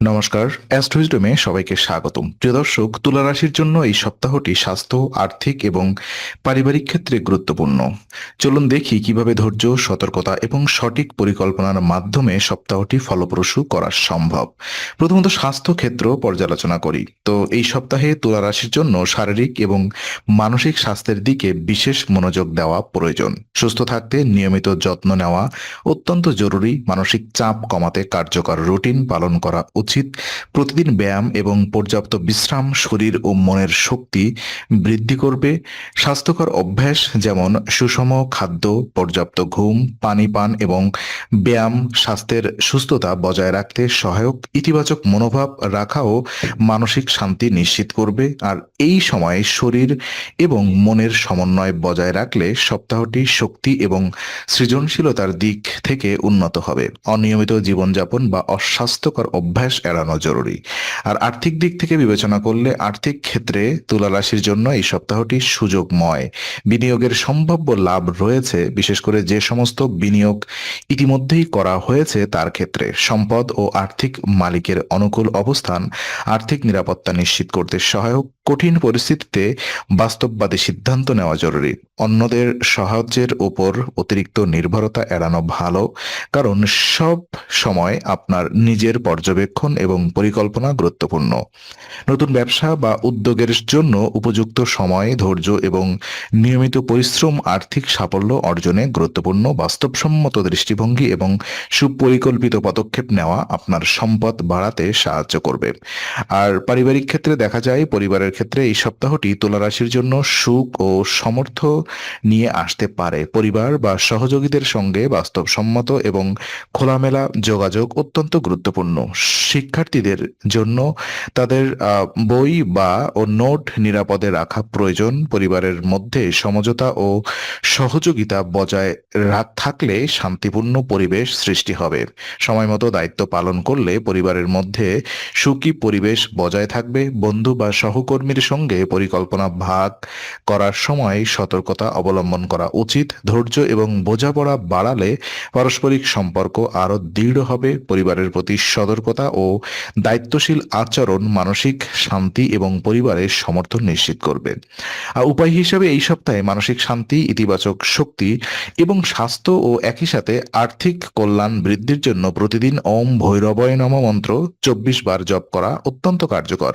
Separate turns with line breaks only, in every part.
নমস্কার, অ্যাস্ট্রোইজডমে সবাইকে স্বাগতম। প্রিয় দর্শক, তুলা রাশির জন্য এই সপ্তাহটি স্বাস্থ্য, আর্থিক এবং পারিবারিক ক্ষেত্রে গুরুত্বপূর্ণ। চলুন দেখি কিভাবে ধৈর্য, সতর্কতা এবং সঠিক পরিকল্পনার মাধ্যমে সপ্তাহটি ফলপ্রসূ করা সম্ভব। প্রথমত স্বাস্থ্য ক্ষেত্র পর্যালোচনা করি। তো এই সপ্তাহে তুলা রাশির জন্য শারীরিক এবং মানসিক স্বাস্থ্যের দিকে বিশেষ মনোযোগ দেওয়া প্রয়োজন। সুস্থ থাকতে নিয়মিত যত্ন নেওয়া অত্যন্ত জরুরি। মানসিক চাপ কমাতে কার্যকর রুটিন পালন করা উচিত। প্রতিদিন ব্যায়াম এবং পর্যাপ্ত বিশ্রাম শরীর ও মনের শক্তি বৃদ্ধি করবে। স্বাস্থ্যকর অভ্যাস যেমন সুষম খাদ্য, পর্যাপ্ত ঘুম, পানি পান এবং ব্যায়াম স্বাস্থ্যের সুস্থতা বজায় রাখতে সহায়ক। ইতিবাচক মনোভাব রাখাও মানসিক শান্তি নিশ্চিত করবে। আর এই সময়ে শরীর এবং মনের সমন্বয় বজায় রাখলে সপ্তাহটি শক্তি এবং সৃজনশীলতার দিক থেকে উন্নত হবে। অনিয়মিত জীবনযাপন বা অস্বাস্থ্যকর অভ্যাস এড়ানো জরুরি। আর আর্থিক দিক থেকে বিবেচনা করলে আর্থিক ক্ষেত্রে তুলা রাশির জন্য এই সপ্তাহটি সুযোগময়। বিনিয়োগের সম্ভাব্য লাভ রয়েছে, বিশেষ করে যে সমস্ত বিনিয়োগ ইতিমধ্যেই করা হয়েছে তার ক্ষেত্রে। সম্পদ ও আর্থিক মালিকের অনুকূল অবস্থান আর্থিক নিরাপত্তা নিশ্চিত করতে সহায়ক। কঠিন পরিস্থিতিতে বাস্তববাদী সিদ্ধান্ত নেওয়া জরুরি। অন্যদের সাহায্যের উপর অতিরিক্ত নির্ভরতা এড়ানো ভালো, কারণ সব সময় আপনার নিজের পর্যবেক্ষণ এবং পরিকল্পনা গুরুত্বপূর্ণ। নতুন ব্যবসা বা উদ্যোগের জন্য উপযুক্ত সময়, ধৈর্য এবং নিয়মিত পরিশ্রম আর্থিক সাফল্য অর্জনে গুরুত্বপূর্ণ। বাস্তবসম্মত দৃষ্টিভঙ্গি এবং সুপরিকল্পিত পদক্ষেপ নেওয়া আপনার সম্পদ বাড়াতে সাহায্য করবে। আর পারিবারিক ক্ষেত্রে দেখা যায়, পরিবারের ক্ষেত্রে এই সপ্তাহটি তুলা রাশির জন্য সুখ ও সমর্থ নিয়ে আসতে পারে। পরিবার বা সহযোগীদের সঙ্গে বাস্তবসম্মত এবং খোলামেলা যোগাযোগ অত্যন্ত গুরুত্বপূর্ণ। শিক্ষার্থীদের জন্য তাদের বই বা ও নোট নিরাপদে রাখা প্রয়োজন। পরিবারের মধ্যে সমঝোতা ও সহযোগিতা বজায় থাকলে শান্তিপূর্ণ পরিবেশ সৃষ্টি হবে। সময়মতো দায়িত্ব পালন করলে পরিবারের মধ্যে সুখী পরিবেশ বজায় থাকবে। বন্ধু বা সহকর্মীর সঙ্গে পরিকল্পনা ভাগ করার সময় সতর্কতা অবলম্বন করা উচিত। ধৈর্য এবং বোঝাপড়া বাড়ালে পারস্পরিক সম্পর্ক আরও দৃঢ় হবে। পরিবারের প্রতি সতর্কতা ও দায়িত্বশীল আচরণ মানসিক শান্তি এবং পরিবারের সমর্থন নিশ্চিত করবে। উপায় হিসেবে এই সপ্তাহে মানসিক শান্তি, ইতিবাচক শক্তি এবং স্বাস্থ্য ও একই সাথে আর্থিক কল্যাণ বৃদ্ধির জন্য প্রতিদিন ওম ভৈরবায় নমঃ মন্ত্র 24 বার জপ করা অত্যন্ত কার্যকর।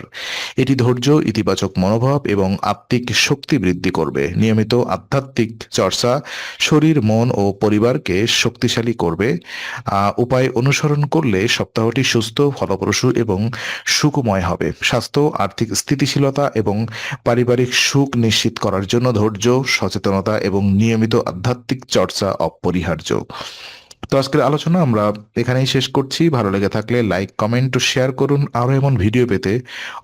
এটি ধৈর্য, ইতিবাচক মনোভাব এবং আত্মিক শক্তি বৃদ্ধি করবে। নিয়মিত আধ্যাত্মিক চর্চা শরীর, মন ও পরিবারকে শক্তিশালী করবে। উপায় অনুসরণ করলে সপ্তাহটি সুস্থ, ফলপ্রসূ এবং সুখময় হবে। স্বাস্থ্য, আর্থিক স্থিতিশীলতা এবং পারিবারিক সুখ নিশ্চিত করার জন্য ধৈর্য, সচেতনতা এবং নিয়মিত আধ্যাত্মিক চর্চা অপরিহার্য। তো আজকের আলোচনা আমরা এখানেই শেষ করছি। ভালো লেগে থাকলে লাইক, কমেন্ট ও শেয়ার করুন। আরও এমন ভিডিও পেতে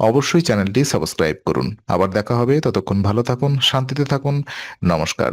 অবশ্যই চ্যানেলটি সাবস্ক্রাইব করুন। আবার দেখা হবে, ততক্ষণ ভালো থাকুন, শান্তিতে থাকুন। নমস্কার।